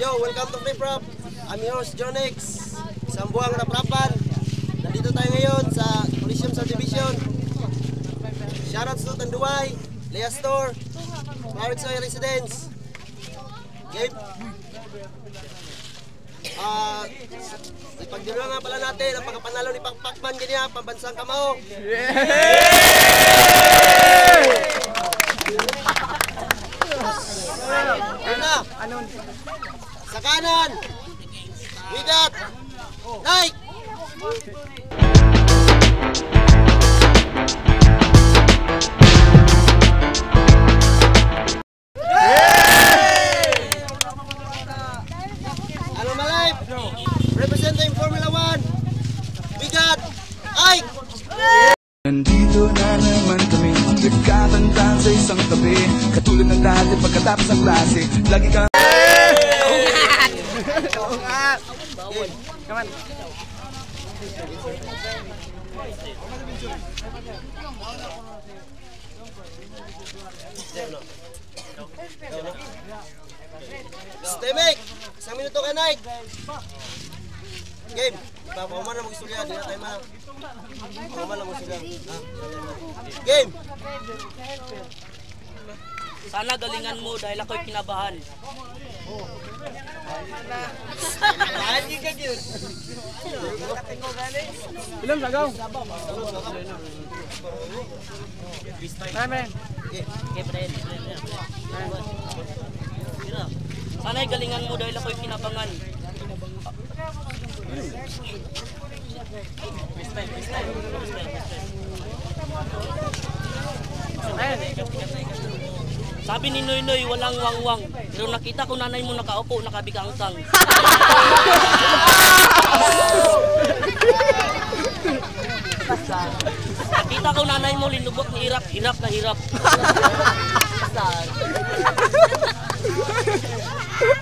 Yo, welcome to Flip Rap. I'm your host, Jonex. Isang buwang raprapan. Nandito tayo ngayon sa Coliseum Subdivision. Shoutouts to Tanduay, Lea Store, Private Soy Residence. Game. Ipagdiro nga pala natin ang pagkapanalo ni Pakpakman ganyan, pambansang kamao. Sa kanan, we got Nike. Ano Malive? Representing Formula 1, we got Ike. Nandito na naman kami, nagkatantang sa isang tabi. Katulad ng dati pagkatapos ng klase, lagi kang Come on. Stemek, isang minuto ka Nike. Game, papaman na mag-istorya, di na tayo man. Papaman na mag-istorya. Game. Sana galingan mo dahil ako'y kinabahan. Ilang sagaw? Sana'y galingan mo dahil ako'y kinabangan. Sabi ni Noynoy, walang wangwang. Pero nakita ko nanay mo nakaupo, nakabigangkang. Nakita ko nanay mo linubot ni hirap, hirap na hirap.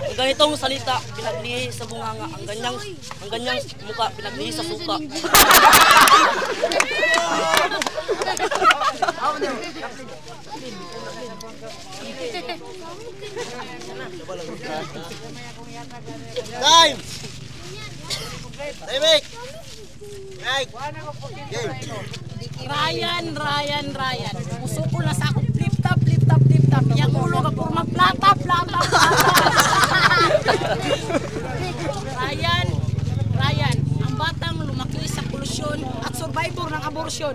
Ang ganitong salita, pinaglihi sa bunganga. Ang ganyang mukha, pinaglihi sa suka. Time! Timing! Right! Game! Ryan. Usukol na sa akong flip top. Yang ulo ka puro magplata. Ryan, ang batang lumaki sa polusyon at survivor ng abortion.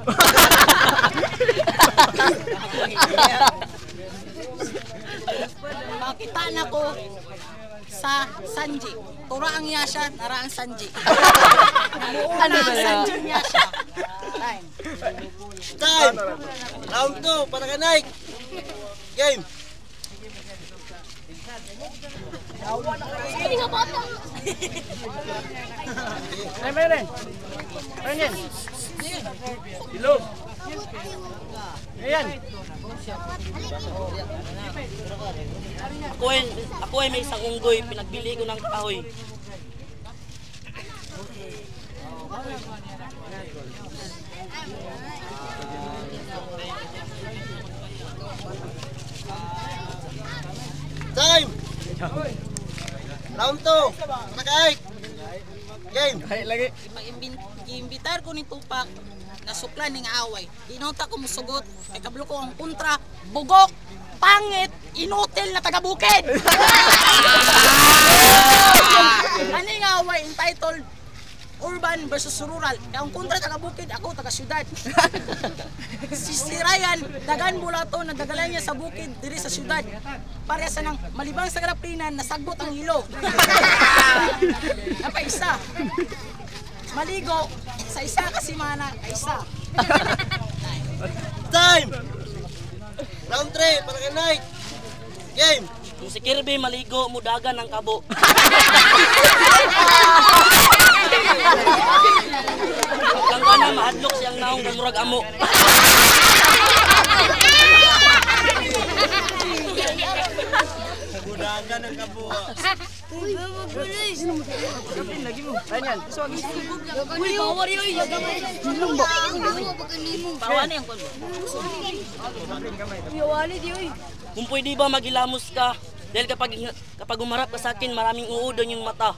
Makita na ko sa Sanji. Tura ang Yasha, nara ang Sanji. Ano ba Sanji Yasha? Time! Round 2, para ka Nike! Game! Hindi nga bata. Meron. Ayan. Ilog. Ayan. Ako ay may isang unggoy, pinagbili ko ng kahoy. Time! Round 2, para ka Ike! Game! Ay, lagi. Iimbitar ko ni Tupac na suklan ng away. Inota ko musugot, kay kablo ko ang kontra, bugok, pangit, inutil na taga-bukid. Ano yung away entitled Urban versus Rural. Ang kontra taga-bukid, ako taga-syudad. Si Ryan, dagan bulato na dagalan niya sa bukid diri sa syudad. Pareha sa nang malibang sa karaplinan, nasagbot ang hilo. Napaisa. Maligo sa isa kasimana, isa. Time! Round 3, para ka Nike! Game! Kung si Kirby maligo, mudagan ng kabo. Kang ka na mahadlok siyang naong ganurag amo. Mudagan ng kabo. Uy, magulis. Lagi mo. Ayan. Uy, bawar yun. Pawan yan ko. Uy, walid yun. Kung pwede ba maghilamos ka, Dahil kapag umarap ka sa akin, maraming uudon yung mata.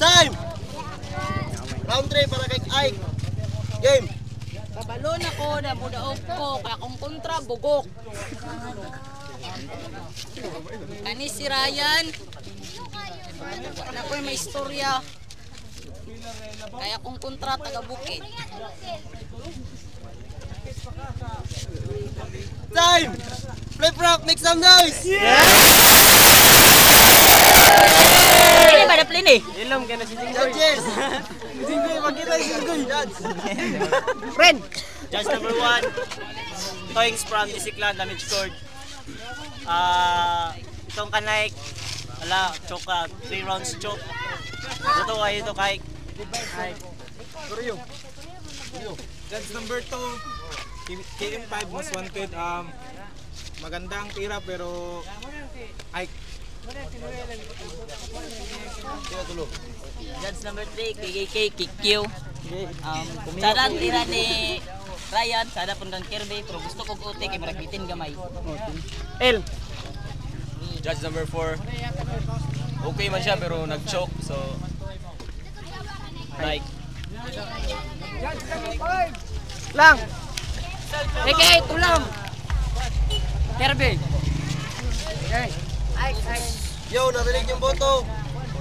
Time! Round 3 para kay Ike. Game! Kabalo na ko, namudaog ko, kaya kung kontra, bugok. Ani si Ryan. Wala ko may istorya. Kaya kung kontra, taga-bukid. Time! Flip rock, make some noise! Ini pada play ni. Ilom kaya na si Jinggoy. Judges! Jinggoy, makita si Jinggoy. Judge! Friend! Judge number 1, Toings from Isiklan, damage scored. Itong kanay, wala, choke 3 rounds choke. Ito kayo ito kay. Judge number 2, KM5 most wanted. Magandang tira pero Ike. Judge number 3, KKK, KQ. Sada ang tira ni Ryan, sada pun kang Kirby, pero gusto kong uti kay maragitin gamay. L. Judge number 4, okay man siya pero nag-choke, so like. Lang! Eke, tulang! Kirby! Okay. Yo, narinig yung boto.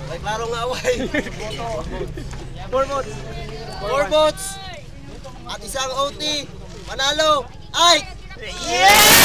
May klarong away. 4 votes. 4 votes. At isang OT. Panalo. Ike! Yeah!